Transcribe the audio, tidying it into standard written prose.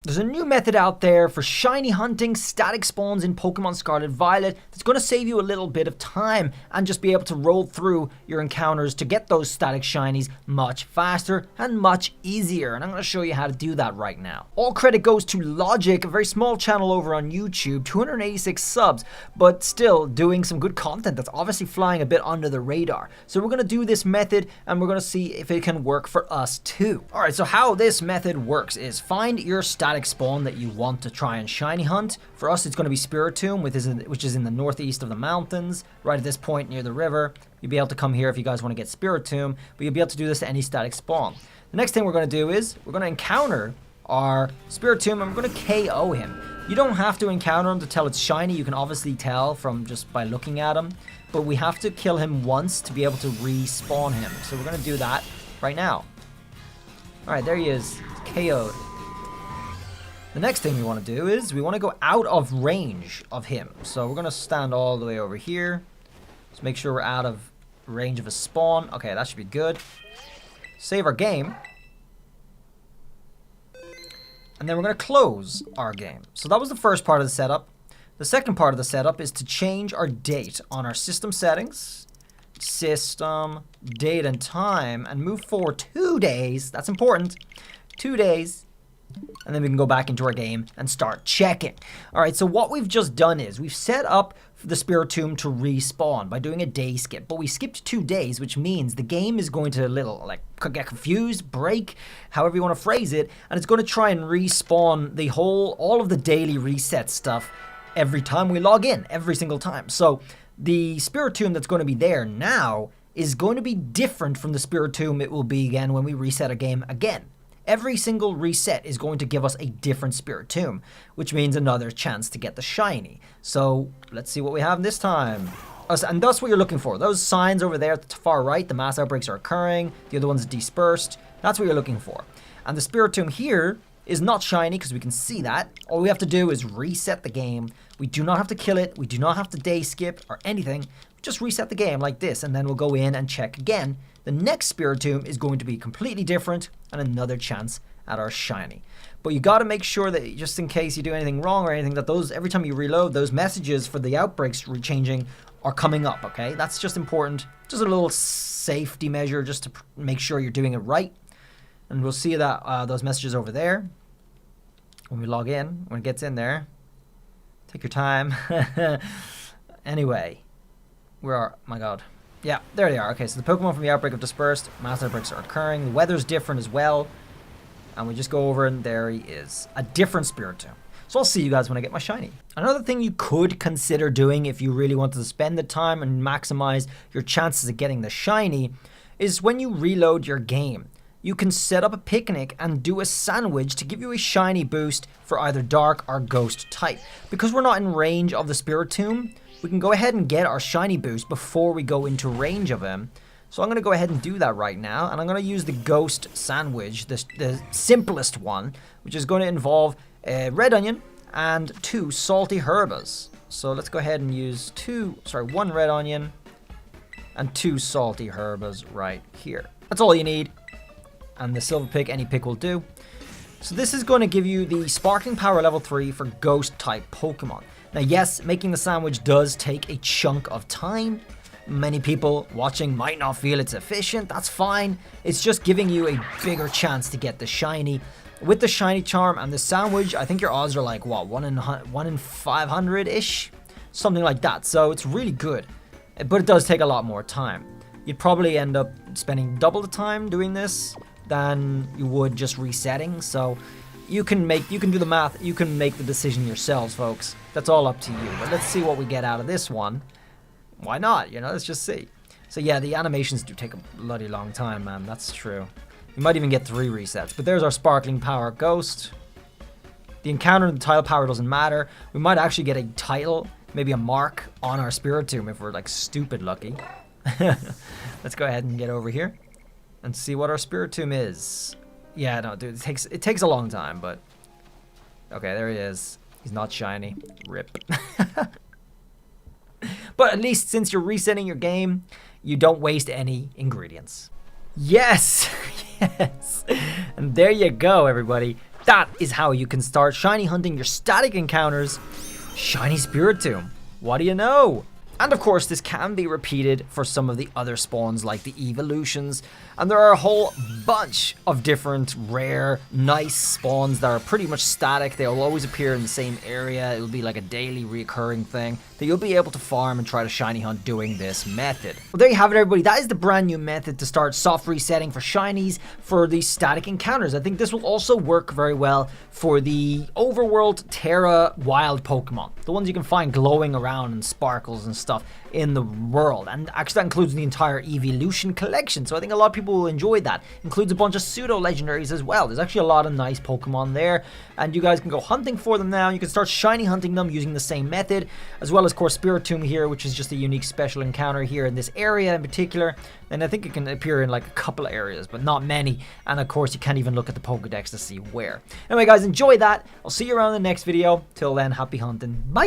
There's a new method out there for shiny hunting static spawns in Pokemon Scarlet Violet that's going to save you a little bit of time and just be able to roll through your encounters to get those static shinies much faster and much easier. And I'm going to show you how to do that right now. All credit goes to Logic, a very small channel over on YouTube, 286 subs, but still doing some good content that's obviously flying a bit under the radar. So we're going to do this method and we're going to see if it can work for us too. Alright, so how this method works is find your static spawn that you want to try and shiny hunt. For us, it's going to be Spiritomb, which is in the northeast of the mountains, right at this point near the river. You'll be able to come here if you guys want to get Spiritomb, but you'll be able to do this to any static spawn. The next thing we're going to do is we're going to encounter our Spiritomb and we're going to KO him. You don't have to encounter him to tell it's shiny. You can obviously tell from just by looking at him, but we have to kill him once to be able to respawn him. So we're going to do that right now. Alright, there he is. He's KO'd. The next thing we want to do is we want to go out of range of him. So we're going to stand all the way over here. Just make sure we're out of range of a spawn. Okay, that should be good. Save our game. And then we're going to close our game. So that was the first part of the setup. The second part of the setup is to change our date on our system settings. System, date, and time. And move forward 2 days. That's important. 2 days. And then we can go back into our game and start checking. Alright, so what we've just done is we've set up the Spiritomb to respawn by doing a day skip. But we skipped 2 days, which means the game is going to get confused, break, however you want to phrase it, and it's going to try and respawn all of the daily reset stuff every time we log in, every single time. So the Spiritomb that's going to be there now is going to be different from the Spiritomb it will be again when we reset a game again. Every single reset is going to give us a different Spiritomb, which means another chance to get the shiny. So let's see what we have this time. And that's what you're looking for. Those signs over there at the far right, the mass outbreaks are occurring, the other one's dispersed. That's what you're looking for. And the Spiritomb here is not shiny because we can see that. All we have to do is reset the game. We do not have to kill it. We do not have to day skip or anything. Just reset the game like this, and then we'll go in and check again. The next Spiritomb is going to be completely different and another chance at our shiny. But you got to make sure that just in case you do anything wrong or anything, that those every time you reload, those messages for the outbreaks changing are coming up, okay? That's just important. Just a little safety measure just to make sure you're doing it right. And we'll see that those messages over there when we log in, when it gets in there. Take your time. Anyway, where are, my god. Yeah, there they are. Okay, so the Pokemon from the outbreak have dispersed. Mass outbreaks are occurring. The weather's different as well. And we just go over and there he is. A different Spiritomb. So I'll see you guys when I get my shiny. Another thing you could consider doing if you really wanted to spend the time and maximize your chances of getting the shiny is when you reload your game. You can set up a picnic and do a sandwich to give you a shiny boost for either dark or ghost type. Because we're not in range of the Spiritomb, we can go ahead and get our shiny boost before we go into range of him. So I'm going to go ahead and do that right now. And I'm going to use the ghost sandwich, the simplest one, which is going to involve a red onion and 2 salty herbas. So let's go ahead and use 1 red onion and 2 salty herbas right here. That's all you need. And the silver pick, any pick will do. So this is going to give you the Sparkling Power level 3 for ghost type Pokemon. Now yes, making the sandwich does take a chunk of time. Many people watching might not feel it's efficient, that's fine. It's just giving you a bigger chance to get the shiny. With the shiny charm and the sandwich, I think your odds are like, what, 1 in 500-ish? Something like that, so it's really good. But it does take a lot more time. You'd probably end up spending double the time doing this than you would just resetting, so you can do the math, you can make the decision yourselves, folks. That's all up to you. But let's see what we get out of this one. Why not? You know, let's just see. So yeah, the animations do take a bloody long time, man. That's true. You might even get 3 resets. But there's our Sparkling Power Ghost. The encounter and the title power doesn't matter. We might actually get a title, maybe a mark on our Spiritomb if we're like stupid lucky. Let's go ahead and get over here and see what our Spiritomb is. Yeah, no, dude, it takes a long time, but okay, there he is. He's not shiny. Rip. But at least since you're resetting your game, you don't waste any ingredients. Yes! Yes! And there you go, everybody. That is how you can start shiny hunting your static encounters. Shiny Spiritomb. What do you know? And of course, this can be repeated for some of the other spawns like the evolutions. And there are a whole bunch of different rare, nice spawns that are pretty much static. They'll always appear in the same area. It'll be like a daily recurring thing that you'll be able to farm and try to shiny hunt doing this method. Well, there you have it, everybody. That is the brand new method to start soft resetting for shinies for these static encounters. I think this will also work very well for the overworld Terra wild Pokemon. The ones you can find glowing around and sparkles and stuff in the world. And actually that includes the entire evolution collection. So I think a lot of people will enjoy that. Includes a bunch of pseudo legendaries as well. There's actually a lot of nice Pokemon there. And you guys can go hunting for them now. You can start shiny hunting them using the same method. As well as, of course, Spiritomb here, which is just a unique special encounter here in this area in particular. And I think it can appear in like a couple of areas, but not many. And of course, you can't even look at the Pokedex to see where. Anyway, guys, enjoy that. I'll see you around the next video. Till then, happy hunting. Bye!